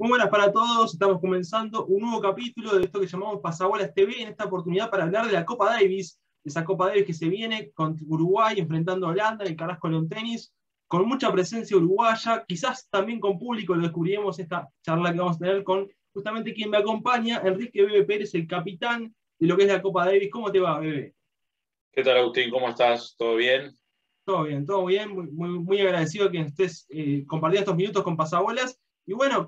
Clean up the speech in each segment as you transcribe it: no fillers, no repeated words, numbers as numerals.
Muy buenas para todos, estamos comenzando un nuevo capítulo de esto que llamamos Pasabolas TV, en esta oportunidad para hablar de la Copa Davis, de esa Copa Davis que se viene con Uruguay enfrentando a Holanda en el Carrasco León Tenis, con mucha presencia uruguaya, quizás también con público, lo descubriremos esta charla que vamos a tener con justamente quien me acompaña, Enrique Bebe Pérez, el capitán de lo que es la Copa Davis. ¿Cómo te va, Bebe? ¿Qué tal, Agustín? ¿Cómo estás? ¿Todo bien? Todo bien, muy agradecido que estés compartiendo estos minutos con Pasabolas. Y bueno,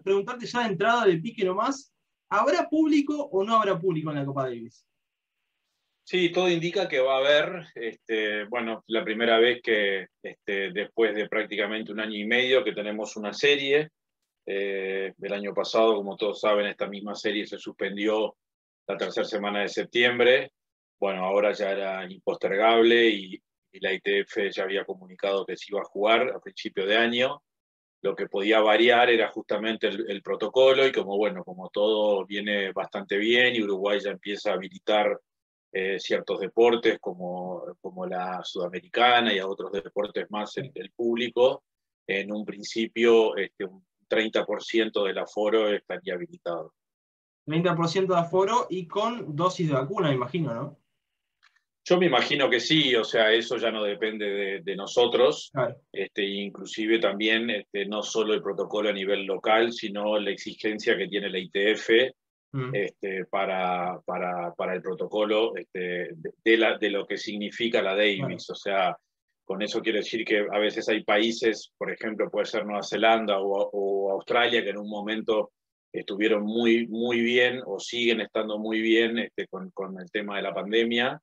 preguntarte ya de entrada, de pique nomás, ¿habrá público o no habrá público en la Copa Davis? Sí, todo indica que va a haber, bueno, la primera vez que después de prácticamente un año y medio que tenemos una serie. El año pasado, como todos saben, esta misma serie se suspendió la tercera semana de septiembre. Bueno, ahora ya era impostergable y la ITF ya había comunicado que se iba a jugar a principio de año. Lo que podía variar era justamente el protocolo y como todo viene bastante bien y Uruguay ya empieza a habilitar ciertos deportes como la sudamericana y a otros deportes más el público, en un principio un 30% del aforo estaría habilitado. 30% de aforo y con dosis de vacuna, me imagino, ¿no? Yo me imagino que sí, o sea, eso ya no depende de nosotros, Claro. inclusive también no solo el protocolo a nivel local, sino la exigencia que tiene la ITF para el protocolo de lo que significa la Davis. Claro. O sea, con eso quiero decir que a veces hay países, por ejemplo, puede ser Nueva Zelanda o Australia, que en un momento estuvieron muy bien o siguen estando muy bien con el tema de la pandemia.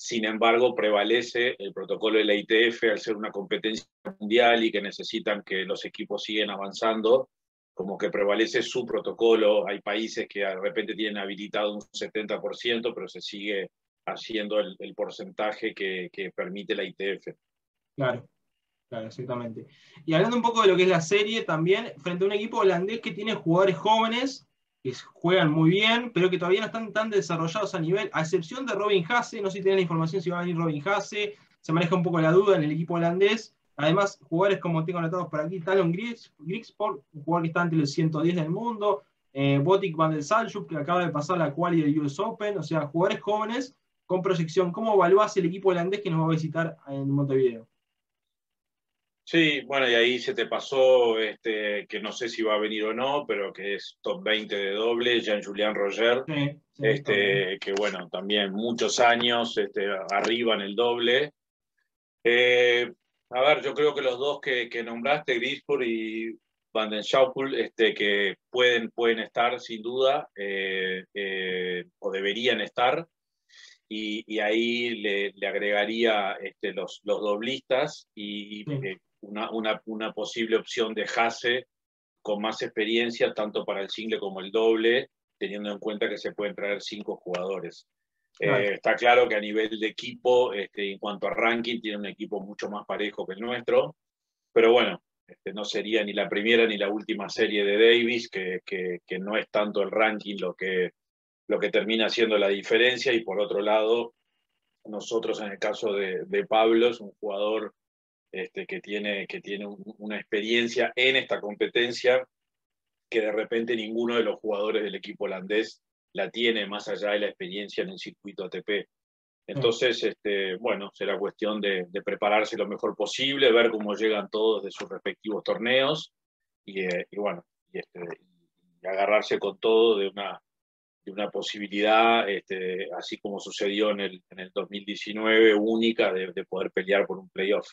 Sin embargo, prevalece el protocolo de la ITF al ser una competencia mundial y que necesitan que los equipos sigan avanzando, como que prevalece su protocolo. Hay países que de repente tienen habilitado un 70%, pero se sigue haciendo el porcentaje que permite la ITF. Claro, claro, exactamente. Y hablando un poco de lo que es la serie, también frente a un equipo holandés que tiene jugadores jóvenes, que juegan muy bien, pero que todavía no están tan desarrollados a nivel, a excepción de Robin Haase. No sé si tienen la información si va a venir Robin Haase, se maneja un poco la duda en el equipo holandés. Además, jugadores como tengo anotados por aquí, Talon Griekspoor, un jugador que está entre los 110 del mundo, Botic van der Salzburg, que acaba de pasar la quali del US Open, o sea, jugadores jóvenes con proyección. ¿Cómo evaluás el equipo holandés que nos va a visitar en Montevideo? Sí, bueno, y ahí se te pasó, que no sé si va a venir o no, pero que es top 20 de doble, Jean-Julien Roger, Sí, sí, también. que bueno, también muchos años arriba en el doble. A ver, yo creo que los dos que nombraste, Griekspoor y Van den Schaukel, que pueden estar sin duda, o deberían estar, y ahí le agregaría los doblistas y Sí, una posible opción de Haase con más experiencia, tanto para el single como el doble, teniendo en cuenta que se pueden traer 5 jugadores. claro. Está claro que a nivel de equipo, en cuanto a ranking, tiene un equipo mucho más parejo que el nuestro, pero bueno, no sería ni la primera ni la última serie de Davis, que no es tanto el ranking lo que termina haciendo la diferencia, y por otro lado, nosotros en el caso de Pablo, es un jugador que tiene una experiencia en esta competencia que de repente ninguno de los jugadores del equipo holandés la tiene, más allá de la experiencia en el circuito ATP. Sí. Entonces, bueno, será cuestión de prepararse lo mejor posible, ver cómo llegan todos de sus respectivos torneos y bueno, y agarrarse con todo de una posibilidad, así como sucedió en el 2019, única de poder pelear por un playoff.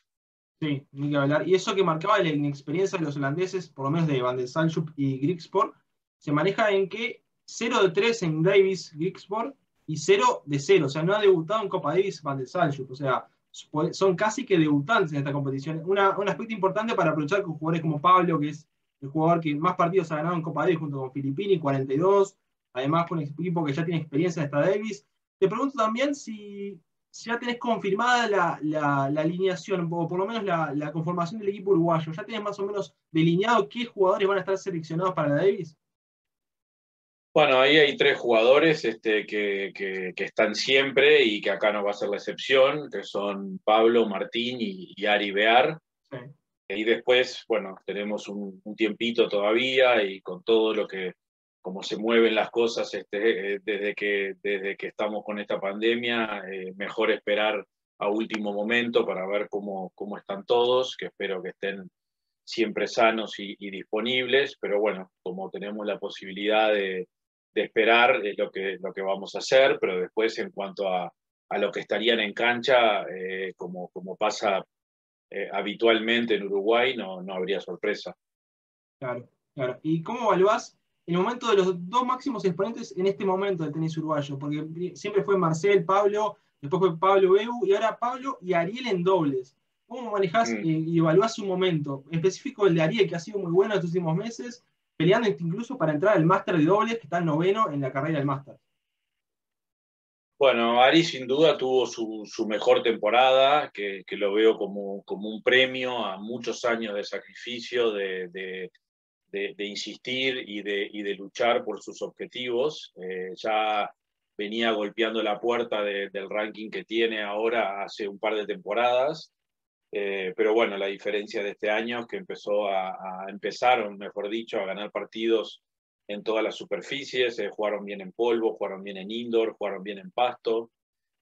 Sí, ni que hablar. Y eso que marcaba la inexperiencia de los holandeses, por lo menos de Van der Salzburg y Griekspoor, se maneja en que 0 de 3 en Davis Griekspoor y 0 de 0. O sea, no ha debutado en Copa Davis Van der Salzburg. O sea, son casi que debutantes en esta competición. Un aspecto importante para aprovechar con jugadores como Pablo, que es el jugador que más partidos ha ganado en Copa Davis junto con Filippini, 42. Además, con un equipo que ya tiene experiencia en esta Davis. Te pregunto también si ya tenés confirmada la alineación, o por lo menos la conformación del equipo uruguayo. ¿Ya tenés más o menos delineado qué jugadores van a estar seleccionados para la Davis? Bueno, ahí hay 3 jugadores que están siempre y que acá no va a ser la excepción, que son Pablo, Martín y Ari Bear. Sí. Y después, bueno, tenemos un tiempito todavía y con todo lo que, como se mueven las cosas desde que estamos con esta pandemia, mejor esperar a último momento para ver cómo están todos, que espero que estén siempre sanos y disponibles, pero bueno, como tenemos la posibilidad de esperar, es lo que vamos a hacer, pero después en cuanto a lo que estarían en cancha, como pasa habitualmente en Uruguay, no habría sorpresa. Claro, claro. ¿Y cómo evaluás el momento de los dos máximos exponentes en este momento del tenis uruguayo? Porque siempre fue Marcel, Pablo, después fue Pablo Beu y ahora Pablo y Ariel en dobles. ¿Cómo manejás y evaluás su momento? En específico el de Ariel, que ha sido muy bueno estos últimos meses, peleando incluso para entrar al máster de dobles, que está en noveno en la carrera del máster. Bueno, Ari sin duda tuvo su mejor temporada, que lo veo como un premio a muchos años de sacrificio, de insistir y de luchar por sus objetivos. Ya venía golpeando la puerta del ranking que tiene ahora hace un par de temporadas. Pero bueno, la diferencia de este año es que empezaron, mejor dicho, a ganar partidos en todas las superficies, jugaron bien en polvo, jugaron bien en indoor, jugaron bien en pasto,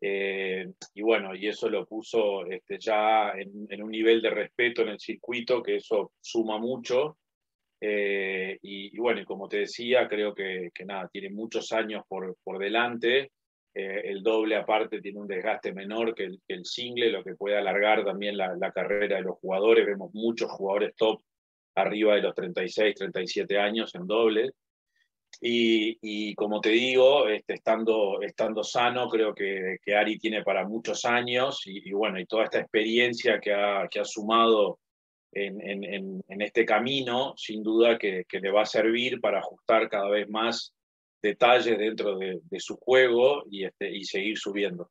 y bueno, y eso lo puso ya en un nivel de respeto en el circuito, que eso suma mucho, y bueno, y como te decía, creo que nada, tiene muchos años por delante. El doble aparte tiene un desgaste menor que el single, lo que puede alargar también la carrera de los jugadores. Vemos muchos jugadores top arriba de los 36, 37 años en doble. Y como te digo, estando sano, creo que Ari tiene para muchos años y bueno, y toda esta experiencia que ha sumado en este camino, sin duda que le va a servir para ajustar cada vez más detalles dentro de su juego y seguir subiendo.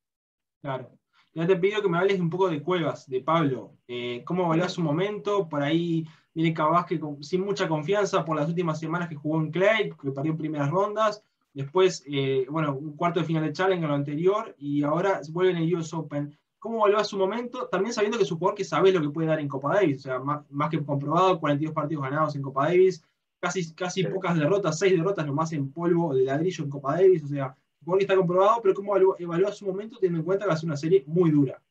Claro. Ya te pido que me hables un poco de Cuevas, de Pablo. ¿Cómo evaluás su momento? Por ahí viene Cabas que sin mucha confianza por las últimas semanas que jugó en Clay, que perdió en primeras rondas. Después, bueno, un cuarto de final de Challenge en lo anterior y ahora vuelve en el US Open. ¿Cómo evaluás su momento? También sabiendo que es un jugador que sabe lo que puede dar en Copa Davis. O sea, más que comprobado, 42 partidos ganados en Copa Davis, casi Sí. pocas derrotas, 6 derrotas nomás en polvo de ladrillo en Copa Davis. O sea, porque está comprobado, pero cómo evalúa su momento teniendo en cuenta que va a ser una serie muy dura.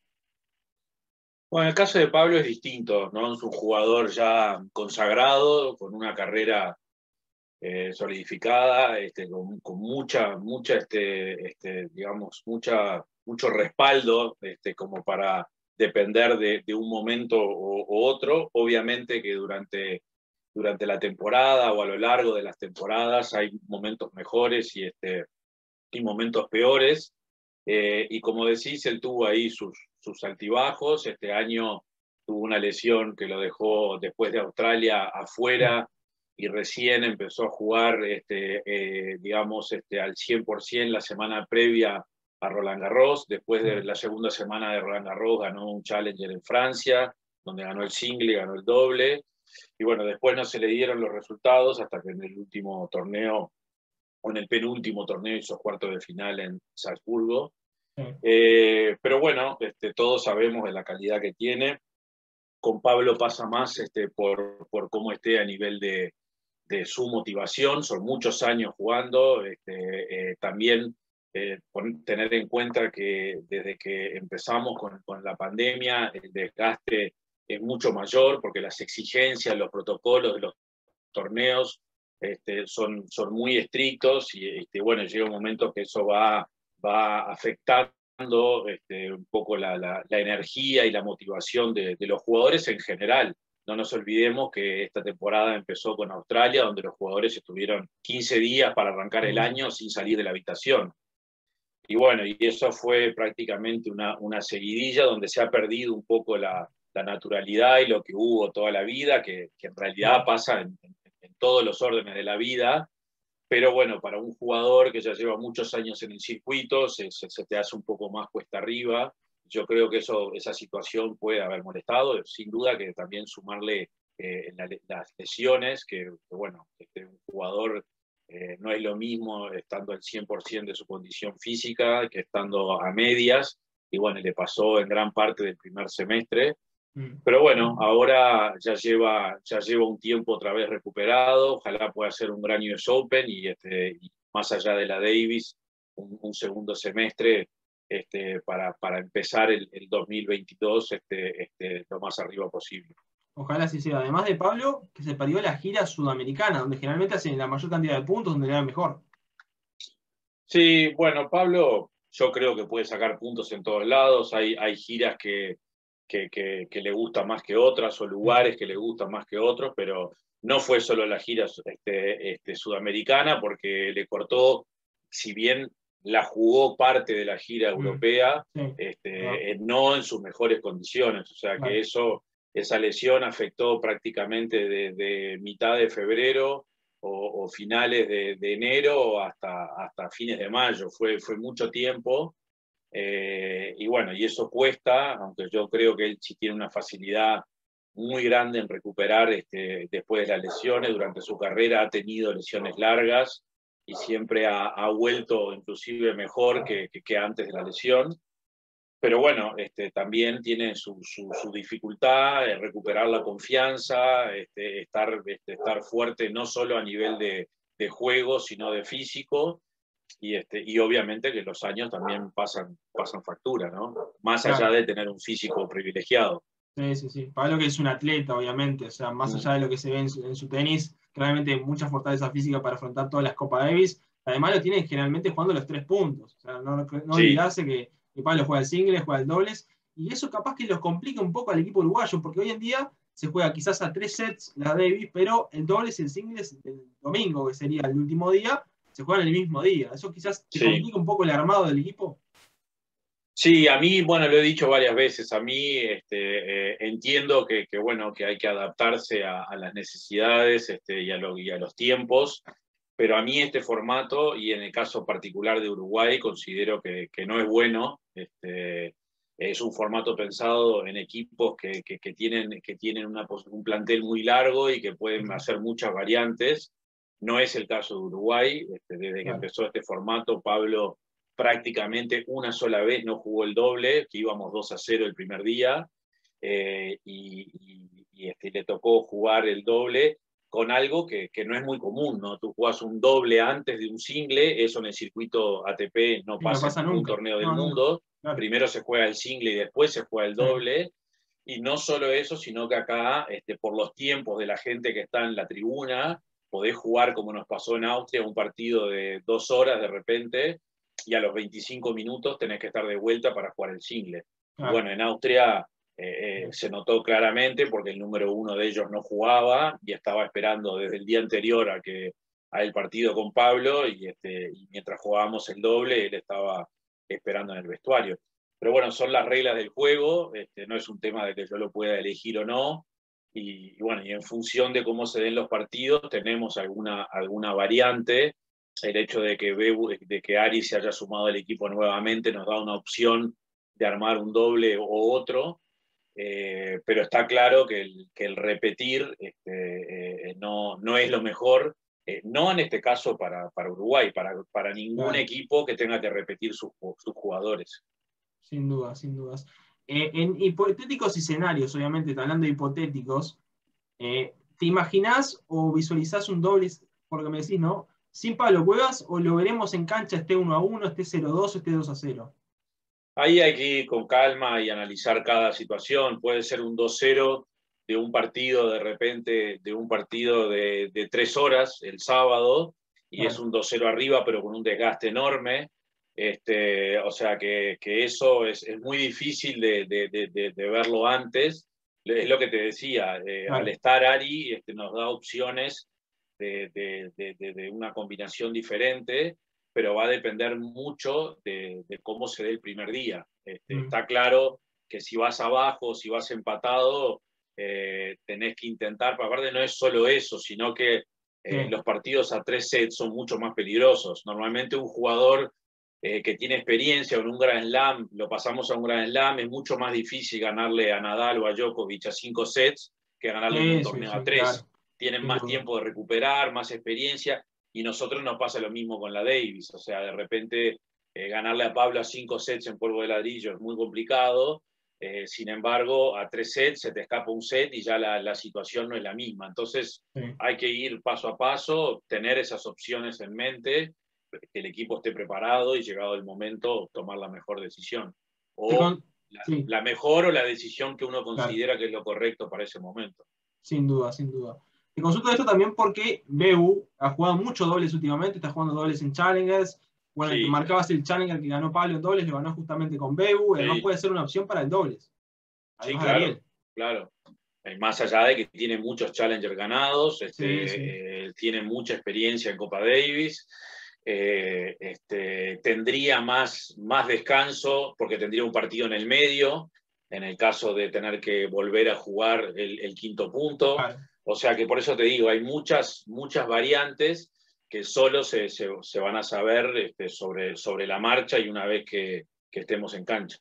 Bueno, el caso de Pablo es distinto, ¿no? Es un jugador ya consagrado, con una carrera solidificada, con mucha digamos, mucho respaldo, como para depender de un momento u otro. Obviamente que durante la temporada o a lo largo de las temporadas hay momentos mejores y momentos peores. Y como decís, él tuvo ahí sus altibajos. Este año tuvo una lesión que lo dejó después de Australia afuera y recién empezó a jugar, digamos, al 100% la semana previa a Roland Garros. Después de la segunda semana de Roland Garros ganó un Challenger en Francia, donde ganó el single y ganó el doble. Y bueno, después no se le dieron los resultados hasta que en el último torneo o en el penúltimo torneo hizo cuarto de final en Salzburgo. Sí. Pero bueno, todos sabemos de la calidad que tiene. Con Pablo pasa más por cómo esté a nivel de su motivación. Son muchos años jugando. También tener en cuenta que desde que empezamos con la pandemia, el desgaste es mucho mayor porque las exigencias, los protocolos de los torneos son muy estrictos y bueno, llega un momento que eso va afectando un poco la energía y la motivación de los jugadores en general. No nos olvidemos que esta temporada empezó con Australia, donde los jugadores estuvieron 15 días para arrancar el año sin salir de la habitación. Y bueno, y eso fue prácticamente una seguidilla donde se ha perdido un poco la naturalidad y lo que hubo toda la vida, que en realidad pasa en todos los órdenes de la vida. Pero bueno, para un jugador que ya lleva muchos años en el circuito, se te hace un poco más cuesta arriba. Yo creo que esa situación puede haber molestado. Sin duda que también sumarle las lesiones, que bueno, un jugador no es lo mismo estando al 100% de su condición física que estando a medias. Y bueno, le pasó en gran parte del primer semestre. Pero bueno, ahora ya lleva un tiempo otra vez recuperado, ojalá pueda ser un gran US Open y más allá de la Davis, un segundo semestre para empezar el 2022 lo más arriba posible. Ojalá así sea. Además de Pablo, que se perdió la gira sudamericana, donde generalmente hacen la mayor cantidad de puntos, donde le dan mejor. Sí, bueno, Pablo, yo creo que puede sacar puntos en todos lados. Hay giras que le gustan más que otras o lugares que le gustan más que otros, pero no fue solo la gira sudamericana porque le cortó, si bien la jugó parte de la gira europea, Sí, no en sus mejores condiciones. O sea que claro. esa lesión afectó prácticamente desde mitad de febrero o finales de enero hasta fines de mayo. Fue mucho tiempo. Y bueno, y eso cuesta, aunque yo creo que él sí tiene una facilidad muy grande en recuperar después de las lesiones. Durante su carrera ha tenido lesiones largas y siempre ha vuelto inclusive mejor que antes de la lesión. Pero bueno, también tiene su dificultad en recuperar la confianza, estar fuerte no solo a nivel de juego, sino de físico. Y obviamente que los años también pasan factura, ¿no? Más allá Claro. de tener un físico privilegiado. Sí, sí, sí. Pablo que es un atleta, obviamente, o sea, más allá de lo que se ve en su tenis, realmente mucha fortaleza física para afrontar todas las Copa Davis. Además lo tiene generalmente jugando los 3 puntos. O sea, no Sí, olvidarse que Pablo juega el singles, juega el dobles, y eso capaz que los complica un poco al equipo uruguayo, porque hoy en día se juega quizás a 3 sets la Davis, pero el dobles y el singles del domingo, que sería el último día, se juegan el mismo día. Eso quizás te sí. complica un poco el armado del equipo. Sí, a mí, bueno, lo he dicho varias veces, a mí entiendo bueno, que hay que adaptarse a las necesidades y a los tiempos, pero a mí este formato, y en el caso particular de Uruguay, considero que no es bueno. Es un formato pensado en equipos que tienen un plantel muy largo y que pueden hacer muchas variantes. No es el caso de Uruguay. Desde que Claro. empezó este formato, Pablo prácticamente una sola vez no jugó el doble, que íbamos 2-0 el primer día, y le tocó jugar el doble con algo que no es muy común, ¿no? Tú jugás un doble antes de un single, eso en el circuito ATP no Y no pasa en pasa ningún nunca. torneo del No, nunca. mundo. Claro. Primero se juega el single y después se juega el Sí. doble. Y no solo eso, sino que acá, por los tiempos de la gente que está en la tribuna, podés jugar como nos pasó en Austria, un partido de 2 horas de repente, y a los 25 minutos tenés que estar de vuelta para jugar el single. Y Claro. bueno, en Austria se notó claramente porque el número uno de ellos no jugaba y estaba esperando desde el día anterior a el partido con Pablo y mientras jugábamos el doble, él estaba esperando en el vestuario. Pero bueno, son las reglas del juego, no es un tema de que yo lo pueda elegir o no. Bueno, y en función de cómo se den los partidos, tenemos alguna variante. El hecho de que Ari se haya sumado al equipo nuevamente nos da una opción de armar un doble o otro, pero está claro que el repetir no es lo mejor, no en este caso para Uruguay, para ningún Claro. equipo que tenga que repetir sus jugadores. Sin dudas, sin dudas. En hipotéticos escenarios, obviamente, hablando de hipotéticos, ¿te imaginás o visualizás un doble, porque me decís, ¿no? ¿Sin Pablo Cuevas o lo veremos en cancha, esté 1-1, esté 0-2, esté 2-0? Ahí hay que ir con calma y analizar cada situación. Puede ser un 2-0 de un partido, de repente, de un partido de 3 horas el sábado, y es Claro. un 2-0 arriba, pero con un desgaste enorme. O sea que eso es muy difícil de verlo antes. Es lo que te decía, al Claro. estar Ari nos da opciones de una combinación diferente, pero va a depender mucho de cómo se dé el primer día. Mm. Está claro que si vas abajo, si vas empatado, tenés que intentar, aparte no es solo eso, sino que Sí. los partidos a 3 sets son mucho más peligrosos. Normalmente un jugador que tiene experiencia en un Grand Slam, lo pasamos a un Grand Slam, es mucho más difícil ganarle a Nadal o a Djokovic a 5 sets que ganarle en un Sí, sí, torneo a sí, 3. claro. Tienen Sin más duda. tiempo de recuperar, más experiencia, y nosotros nos pasa lo mismo con la Davis. O sea, de repente ganarle a Pablo a 5 sets en polvo de ladrillo es muy complicado, Sin embargo, a 3 sets se te escapa un set y ya la situación no es la misma. Entonces, Sí. hay que ir paso a paso, tener esas opciones en mente, que el equipo esté preparado y llegado el momento tomar la mejor decisión. O Sí, la mejor o la decisión que uno claro, considera que es lo correcto para ese momento. sin duda, sin duda. Te consulto esto también porque Beu ha jugado muchos dobles últimamente, está jugando dobles en Challengers. Bueno, te Sí, marcabas el Challenger que ganó Pablo en dobles, lo ganó justamente con Beu, y además sí, puede ser una opción para el dobles, sí, además de claro, Ariel. claro. Más allá de que tiene muchos Challengers ganados, Sí, sí. tiene mucha experiencia en Copa Davis, tendría más descanso porque tendría un partido en el medio, en el caso de tener que volver a jugar el quinto punto. Claro. O sea que por eso te digo, hay muchas variantes que solo se van a saber sobre la marcha y una vez que estemos en cancha.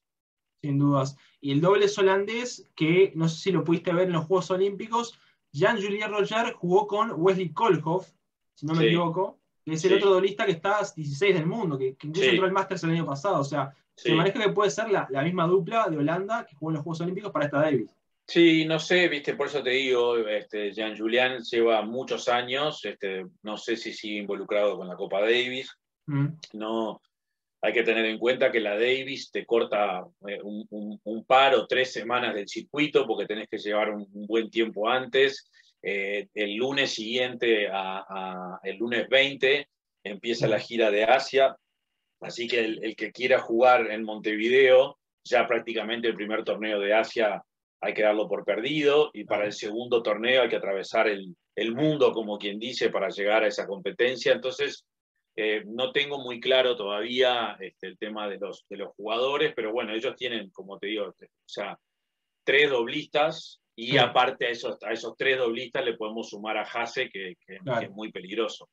Sin dudas. Y el dobles holandés, que no sé si lo pudiste ver en los Juegos Olímpicos, Jean-Julien Roger jugó con Wesley Koolhof, si no me Sí, equivoco, que es el otro sí, doblista que está 16 del mundo, que incluso entró sí, al Masters el año pasado. O sea, se sí. maneja que puede ser la misma dupla de Holanda que jugó en los Juegos Olímpicos para esta Davis. Sí, no sé, viste, por eso te digo, Jean Julián lleva muchos años, no sé si sigue involucrado con la Copa Davis, Mm, no, hay que tener en cuenta que la Davis te corta un par o 3 semanas del circuito porque tenés que llevar un buen tiempo antes. El lunes siguiente, el lunes 20, empieza la sí, gira de Asia, así que el que quiera jugar en Montevideo, ya prácticamente el primer torneo de Asia hay que darlo por perdido, y para el claro. segundo torneo hay que atravesar el mundo, como quien dice, para llegar a esa competencia. Entonces, no tengo muy claro todavía el tema de los jugadores, pero bueno, ellos tienen, como te digo, o sea, 3 doblistas, y Sí, aparte a esos 3 doblistas le podemos sumar a Hasse, que es claro. muy peligroso.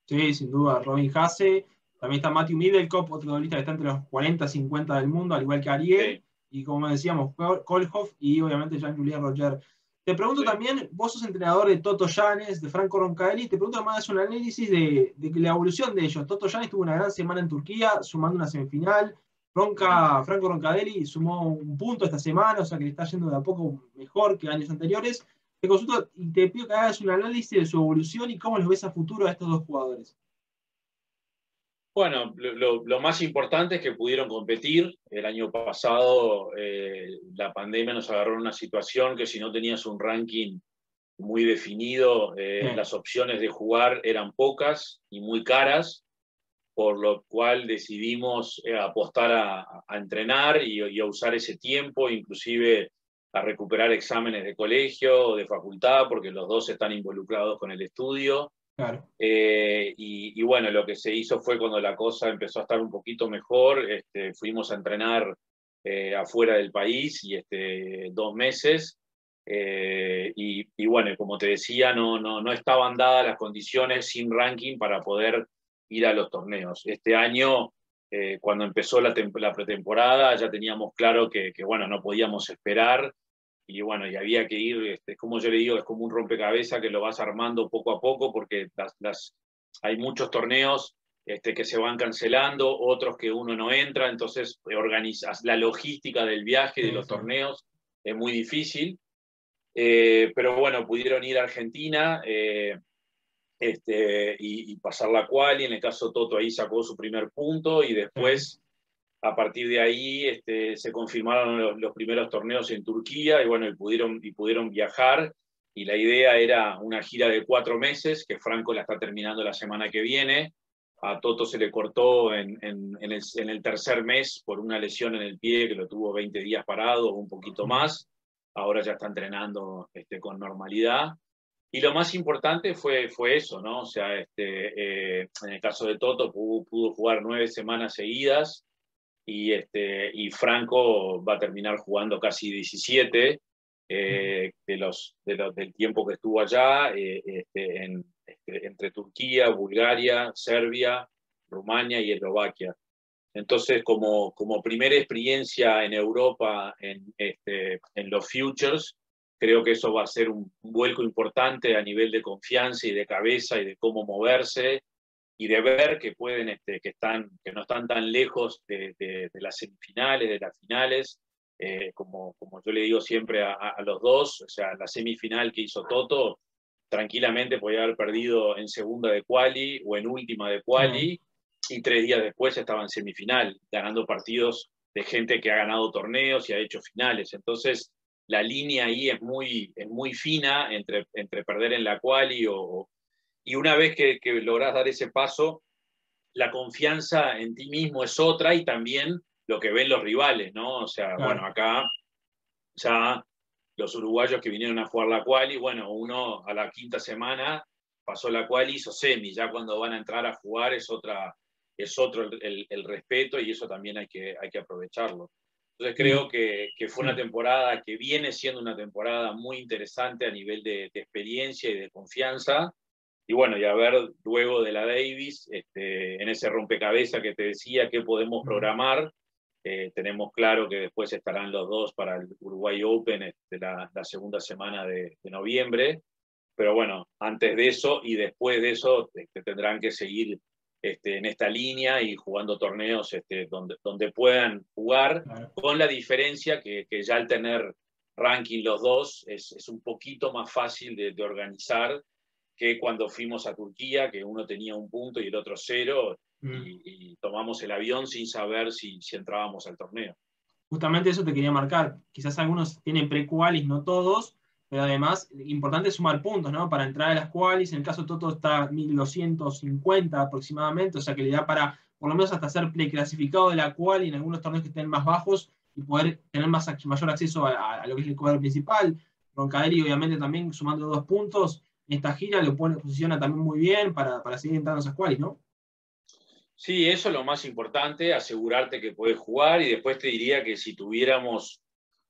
Sí, sin duda. Robin Haase, también está Matthew Middlecoff, otro doblista que está entre los 40 y 50 del mundo, al igual que Ariel, Sí, y como decíamos, Kohlhoff y obviamente Jean-Julien Roger. Te pregunto sí. también, vos sos entrenador de Toto Llanes, de Franco Roncadelli, te pregunto más un análisis de la evolución de ellos. Toto Llanes tuvo una gran semana en Turquía, sumando una semifinal. Franco Roncadelli sumó un punto esta semana, o sea que le está yendo de a poco mejor que años anteriores. Te consulto y te pido que hagas un análisis de su evolución y cómo los ves a futuro a estos dos jugadores. Bueno, lo más importante es que pudieron competir. El año pasado la pandemia nos agarró en una situación que si no tenías un ranking muy definido, las opciones de jugar eran pocas y muy caras, por lo cual decidimos apostar a entrenar y a usar ese tiempo, inclusive a recuperar exámenes de colegio o de facultad, porque los dos están involucrados con el estudio. Claro, Y bueno, lo que se hizo fue cuando la cosa empezó a estar un poquito mejor, fuimos a entrenar afuera del país y 2 meses. Y bueno, como te decía, no estaban dadas las condiciones sin ranking para poder ir a los torneos. Este año, cuando empezó la pretemporada, ya teníamos claro que bueno, no podíamos esperar, y bueno, y había que ir, como yo le digo, es como un rompecabezas que lo vas armando poco a poco, porque hay muchos torneos que se van cancelando, otros que uno no entra, entonces organizas la logística del viaje y de sí, los sí. torneos, es muy difícil. Pero bueno, pudieron ir a Argentina y pasar la quali. En el caso Toto ahí sacó su primer punto, y Sí, después a partir de ahí se confirmaron los primeros torneos en Turquía, y bueno, y pudieron viajar, y la idea era una gira de 4 meses, que Franco la está terminando la semana que viene. A Toto se le cortó en el tercer mes por una lesión en el pie que lo tuvo 20 días parado, un poquito más. Ahora ya está entrenando con normalidad. Y lo más importante fue eso, ¿no? O sea, en el caso de Toto pudo jugar 9 semanas seguidas, y Franco va a terminar jugando casi 17 del tiempo que estuvo allá, entre Turquía, Bulgaria, Serbia, Rumania y Eslovaquia. Entonces, como primera experiencia en Europa en los Futures, creo que eso va a ser un vuelco importante a nivel de confianza y de cabeza y de cómo moverse, y de ver que pueden, que no están tan lejos de las semifinales, de las finales. como yo le digo siempre a los dos, o sea, la semifinal que hizo Toto, tranquilamente podía haber perdido en segunda de quali o en última de quali, y 3 días después estaba en semifinal, ganando partidos de gente que ha ganado torneos y ha hecho finales. Entonces, la línea ahí es muy fina entre perder en la quali y una vez que lográs dar ese paso, la confianza en ti mismo es otra y también lo que ven los rivales, ¿no? O sea, bueno, acá ya los uruguayos que vinieron a jugar la quali, bueno, uno a la quinta semana pasó la quali, hizo semi, ya cuando van a entrar a jugar es otro el respeto y eso también hay que aprovecharlo. Entonces creo que fue una temporada que viene siendo una temporada muy interesante a nivel de experiencia y de confianza. Y bueno, y a ver luego de la Davis, en ese rompecabezas que te decía, qué podemos programar. Tenemos claro que después estarán los dos para el Uruguay Open la segunda semana de noviembre. Pero bueno, antes de eso y después de eso tendrán que seguir en esta línea y jugando torneos donde puedan jugar, con la diferencia que ya al tener ranking los dos es un poquito más fácil de organizar que cuando fuimos a Turquía, que uno tenía un punto y el otro 0, y tomamos el avión sin saber si entrábamos al torneo. Justamente eso te quería marcar. Quizás algunos tienen pre-qualis, no todos, pero además, importante es sumar puntos, ¿no? Para entrar a las qualis. En el caso de Toto está 1250 aproximadamente, o sea que le da para, por lo menos hasta ser preclasificado de la quali en algunos torneos que estén más bajos y poder tener mayor acceso a lo que es el cuadro principal. Roncadeli, obviamente, también sumando 2 puntos. En esta gira lo posiciona también muy bien para seguir entrando a esas qualis, ¿no? Sí, eso es lo más importante, asegurarte que podés jugar, y después te diría que si tuviéramos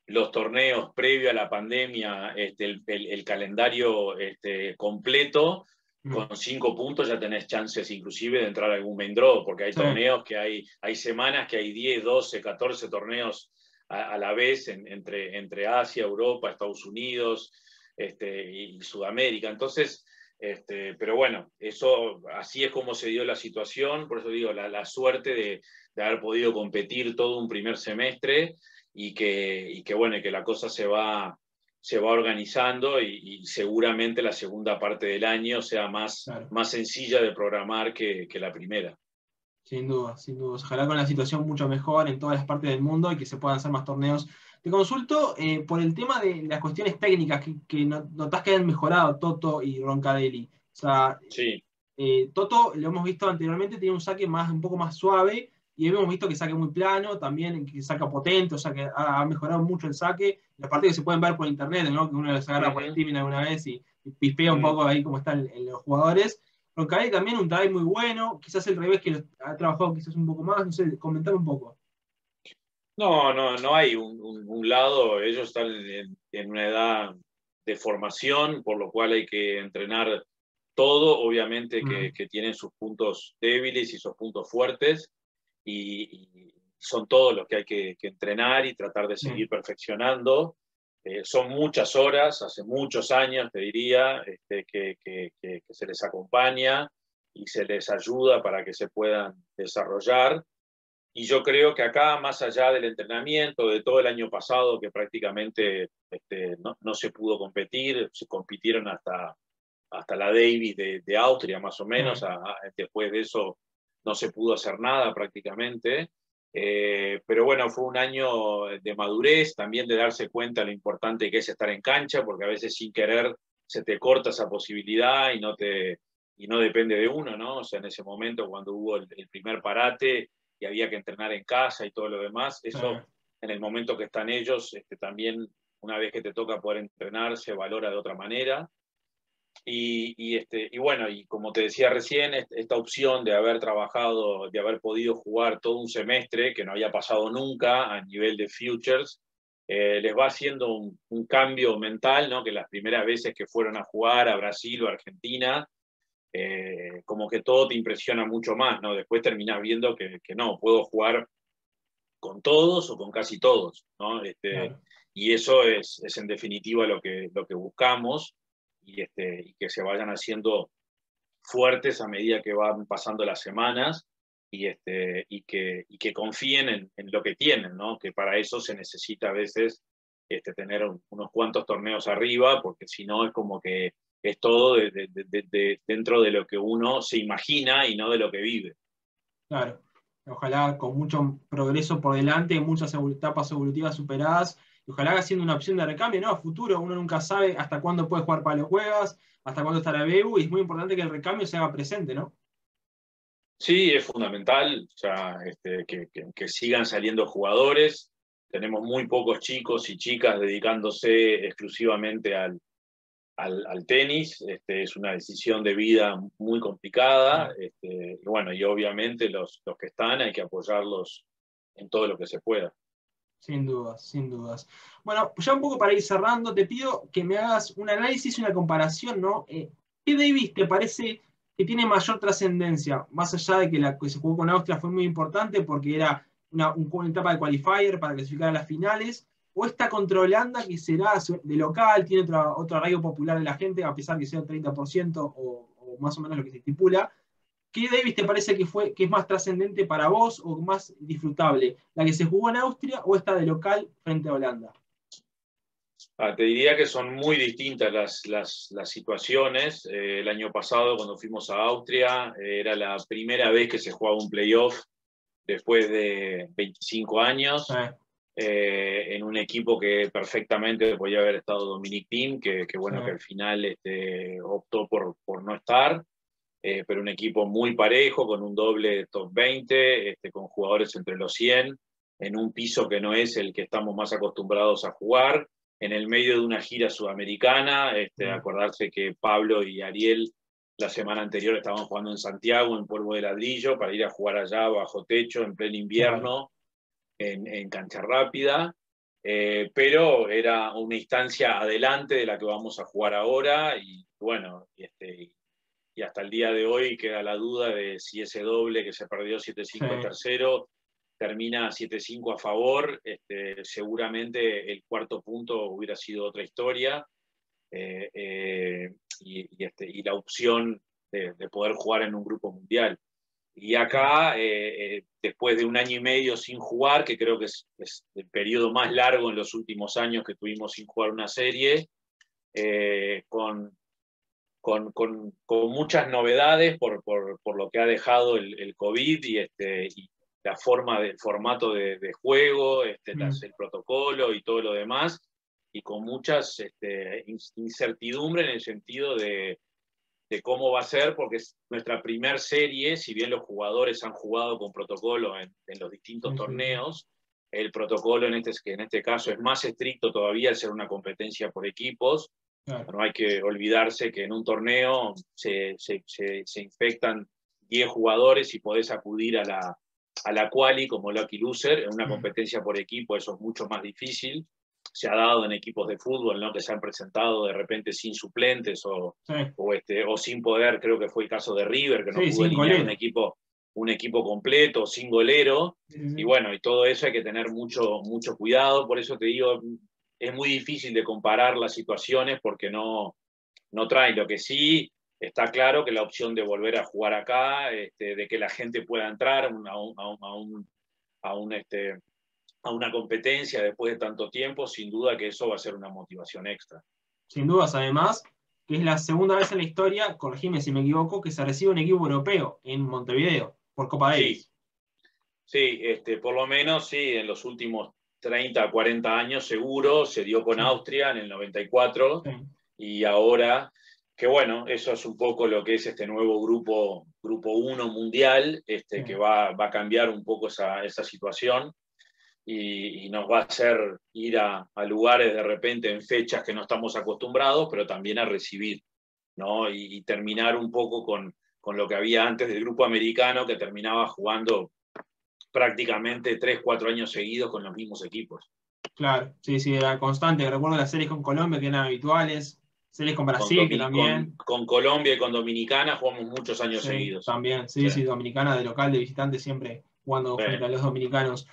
los torneos previo a la pandemia, el calendario completo, con 5 puntos ya tenés chances inclusive de entrar a algún main draw, porque hay torneos que hay semanas que hay 10, 12, 14 torneos a la vez entre Asia, Europa, Estados Unidos y Sudamérica. Entonces, pero bueno, eso así es como se dio la situación, por eso digo, la suerte de haber podido competir todo un primer semestre y que bueno, que la cosa se va organizando y seguramente la segunda parte del año sea más sencilla de programar que la primera. Sin duda, sin duda. Ojalá con la situación mucho mejor en todas las partes del mundo y que se puedan hacer más torneos. Te consulto por el tema de las cuestiones técnicas que notás que han mejorado Toto y Roncadeli. O sea, sí. Toto, lo hemos visto anteriormente, tiene un saque un poco más suave y hemos visto que saque muy plano, también que saca potente, o sea que ha mejorado mucho el saque. Las partidas que se pueden ver por internet, ¿no? Que uno los agarra por streaming alguna vez y pispea un poco ahí cómo están los jugadores. Roncadeli también un drive muy bueno, quizás el revés que ha trabajado quizás un poco más, no sé, comentame un poco. No hay un lado, ellos están en una edad de formación, por lo cual hay que entrenar todo, obviamente que tienen sus puntos débiles y sus puntos fuertes, y son todos los que hay que entrenar y tratar de seguir perfeccionando. Son muchas horas, hace muchos años, te diría, que se les acompaña y se les ayuda para que se puedan desarrollar. Y yo creo que acá, más allá del entrenamiento, de todo el año pasado, que prácticamente no se pudo competir, se compitieron hasta la Davis de Austria, más o menos. Después de eso no se pudo hacer nada prácticamente. Pero bueno, fue un año de madurez, también de darse cuenta lo importante que es estar en cancha, porque a veces sin querer se te corta esa posibilidad y no depende de uno, ¿no? O sea, en ese momento, cuando hubo el primer parate y había que entrenar en casa y todo lo demás, eso en el momento que están ellos, también una vez que te toca poder entrenar, se valora de otra manera. Y bueno, y como te decía recién, esta opción de haber trabajado, de haber podido jugar todo un semestre, que no había pasado nunca a nivel de futures, les va haciendo un cambio mental, ¿no? Que las primeras veces que fueron a jugar a Brasil o a Argentina, como que todo te impresiona mucho más, ¿no? Después terminás viendo que no, puedo jugar con todos o con casi todos, ¿no? Y eso es en definitiva lo que buscamos, y que se vayan haciendo fuertes a medida que van pasando las semanas, y que confíen en lo que tienen, ¿no? Que para eso se necesita a veces tener unos cuantos torneos arriba, porque si no es como que es todo dentro de lo que uno se imagina y no de lo que vive. Claro. Ojalá con mucho progreso por delante, muchas etapas evolutivas superadas, y ojalá siendo una opción de recambio, ¿no? A futuro, uno nunca sabe hasta cuándo puede jugar Pablo Cuevas, hasta cuándo estará Bebu, y es muy importante que el recambio se haga presente, ¿no? Sí, es fundamental, o sea, que sigan saliendo jugadores. Tenemos muy pocos chicos y chicas dedicándose exclusivamente al tenis. Es una decisión de vida muy complicada. Y bueno, y obviamente los que están hay que apoyarlos en todo lo que se pueda. Sin dudas, sin dudas. Bueno, ya un poco para ir cerrando, te pido que me hagas un análisis y una comparación, ¿no? ¿Qué Davis te parece que tiene mayor trascendencia? Más allá de que la que se jugó con Austria fue muy importante porque era una etapa de qualifier para clasificar a las finales, o esta contra Holanda que será de local, tiene otro arraigo popular de la gente, a pesar que sea el 30% o más o menos lo que se estipula. ¿Qué Davis te parece que es más trascendente para vos o más disfrutable? ¿La que se jugó en Austria o esta de local frente a Holanda? Te diría que son muy distintas las situaciones. El año pasado, cuando fuimos a Austria, era la primera vez que se jugaba un playoff después de 25 años. En un equipo que perfectamente podía haber estado Dominic Thiem, que bueno, que al final optó por no estar, pero un equipo muy parejo, con un doble top 20, con jugadores entre los 100, en un piso que no es el que estamos más acostumbrados a jugar, en el medio de una gira sudamericana. Acordarse que Pablo y Ariel la semana anterior estaban jugando en Santiago, en polvo de ladrillo, para ir a jugar allá bajo techo, en pleno invierno, en cancha rápida, pero era una instancia adelante de la que vamos a jugar ahora, y bueno, y hasta el día de hoy queda la duda de si ese doble que se perdió 7-5 en tercero termina 7-5 a favor. Seguramente el cuarto punto hubiera sido otra historia, y la opción de poder jugar en un grupo mundial. Y acá, después de un año y medio sin jugar, que creo que es el periodo más largo en los últimos años que tuvimos sin jugar una serie, con muchas novedades por lo que ha dejado el COVID y la forma del formato de juego, el protocolo y todo lo demás, y con muchas incertidumbre en el sentido de cómo va a ser, porque es nuestra primer serie. Si bien los jugadores han jugado con protocolo en los distintos torneos, el protocolo en este caso es más estricto todavía al ser una competencia por equipos. No hay que olvidarse que en un torneo se infectan 10 jugadores y podés acudir a la quali como lucky loser. En una competencia por equipo eso es mucho más difícil. Se ha dado en equipos de fútbol, ¿no?, que se han presentado de repente sin suplentes o sin poder. Creo que fue el caso de River, que no pudo alinear un equipo completo, sin golero. Y bueno, y todo eso hay que tener mucho cuidado. Por eso te digo, es muy difícil de comparar las situaciones porque no traen. Lo que sí está claro que la opción de volver a jugar acá, de que la gente pueda entrar a una competencia después de tanto tiempo, sin duda que eso va a ser una motivación extra. Sin dudas, además, que es la segunda vez en la historia, corregime si me equivoco, que se recibe un equipo europeo en Montevideo por Copa Davis. Sí, por lo menos sí, en los últimos 30, 40 años seguro se dio con Austria en el 94, y ahora, que bueno, eso es un poco lo que es este nuevo grupo 1 mundial, que va a cambiar un poco esa situación, y nos va a hacer ir a lugares de repente en fechas que no estamos acostumbrados, pero también a recibir, ¿no? Y terminar un poco con lo que había antes del grupo americano, que terminaba jugando prácticamente 3, 4 años seguidos con los mismos equipos. Claro, sí, era constante. Recuerdo las series con Colombia que eran habituales, series con Brasil que también. Con Colombia y con Dominicana jugamos muchos años seguidos. También, sí, Dominicana de local, de visitante, siempre jugando frente a los dominicanos.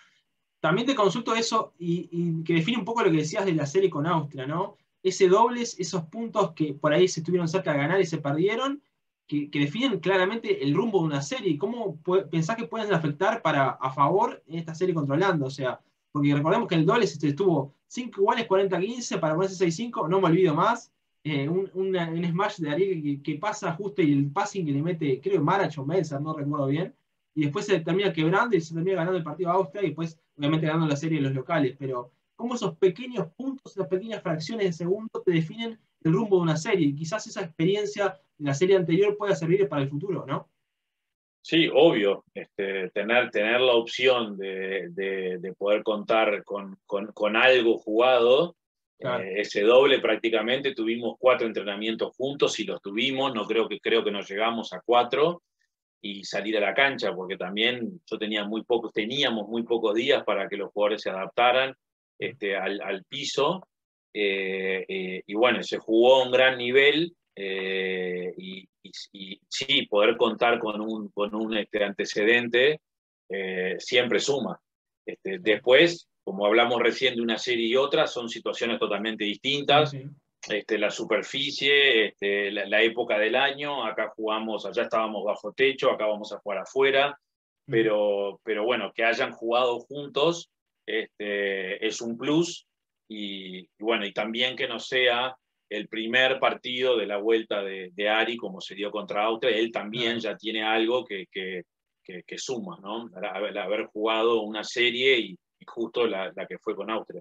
También te consulto eso y que define un poco lo que decías de la serie con Austria, ¿no? Ese dobles, esos puntos que por ahí se estuvieron cerca de ganar y se perdieron, que definen claramente el rumbo de una serie. ¿Y cómo pensás que pueden afectar a favor en esta serie contra Holanda? O sea, porque recordemos que el doble estuvo 5 iguales, 40-15 para ponerse 6-5, no me olvido más. Un smash de Ariel que pasa justo y el passing que le mete, creo que Marach o Melzer, no recuerdo bien. Y después se termina quebrando y se termina ganando el partido a Austria y después, obviamente, ganando la serie de los locales. Pero, ¿cómo esos pequeños puntos, esas pequeñas fracciones de segundo te definen el rumbo de una serie? Y quizás esa experiencia de la serie anterior pueda servir para el futuro, ¿no? Sí, obvio, tener la opción de poder contar con algo jugado, Claro. ese doble prácticamente, tuvimos 4 entrenamientos juntos y los tuvimos, no creo que nos llegamos a 4 y salir a la cancha, porque también teníamos muy pocos días para que los jugadores se adaptaran al piso, y bueno, se jugó a un gran nivel, y sí, poder contar con un antecedente siempre suma. Después, como hablamos recién de una serie y otra, son situaciones totalmente Sí, distintas. sí. La superficie, la época del año, allá estábamos bajo techo, acá vamos a jugar afuera, pero bueno, que hayan jugado juntos es un plus, y bueno, y también que no sea el primer partido de la vuelta de Ari, como se dio contra Austria, él también Claro. ya tiene algo que suma, ¿no? Haber jugado una serie y justo la que fue con Austria.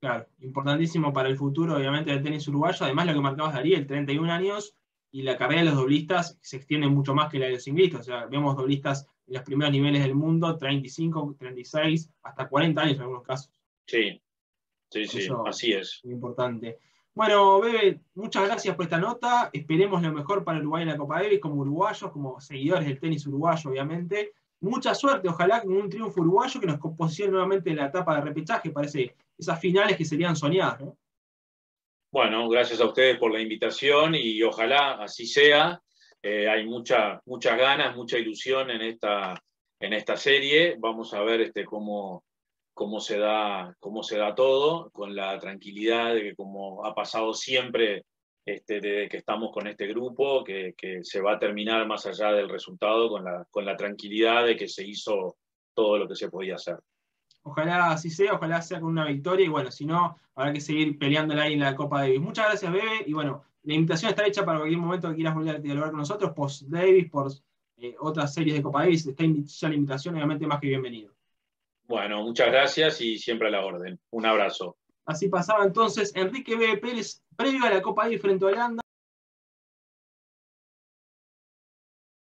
Claro, importantísimo para el futuro, obviamente, del tenis uruguayo. Además, lo que marcabas de Ariel, 31 años, y la carrera de los doblistas se extiende mucho más que la de los ciclistas. O sea, vemos doblistas en los primeros niveles del mundo, 35, 36, hasta 40 años en algunos casos. Sí, sí, Por sí, eso, así es. muy importante. Bueno, Bebe, muchas gracias por esta nota. Esperemos lo mejor para Uruguay en la Copa Davis, como uruguayos, como seguidores del tenis uruguayo, obviamente. Mucha suerte, ojalá con un triunfo uruguayo que nos posicione nuevamente en la etapa de repechaje. Parece esas finales que serían soñadas, ¿no? Bueno, gracias a ustedes por la invitación y ojalá así sea. Hay muchas ganas, mucha ilusión en esta serie. Vamos a ver cómo se da todo, con la tranquilidad de que, como ha pasado siempre desde que estamos con este grupo, que se va a terminar más allá del resultado con la tranquilidad de que se hizo todo lo que se podía hacer. Ojalá así sea, ojalá sea con una victoria y bueno, si no, habrá que seguir peleándola ahí en la Copa Davis. Muchas gracias, Bebe, y bueno, la invitación está hecha para cualquier momento que quieras volver a dialogar con nosotros, post Davis, por otras series de Copa Davis, está ya la invitación, obviamente más que bienvenido. Bueno, muchas gracias y siempre a la orden. Un abrazo. Así pasaba entonces Enrique Bebe Pérez, previo a la Copa Davis frente a Holanda.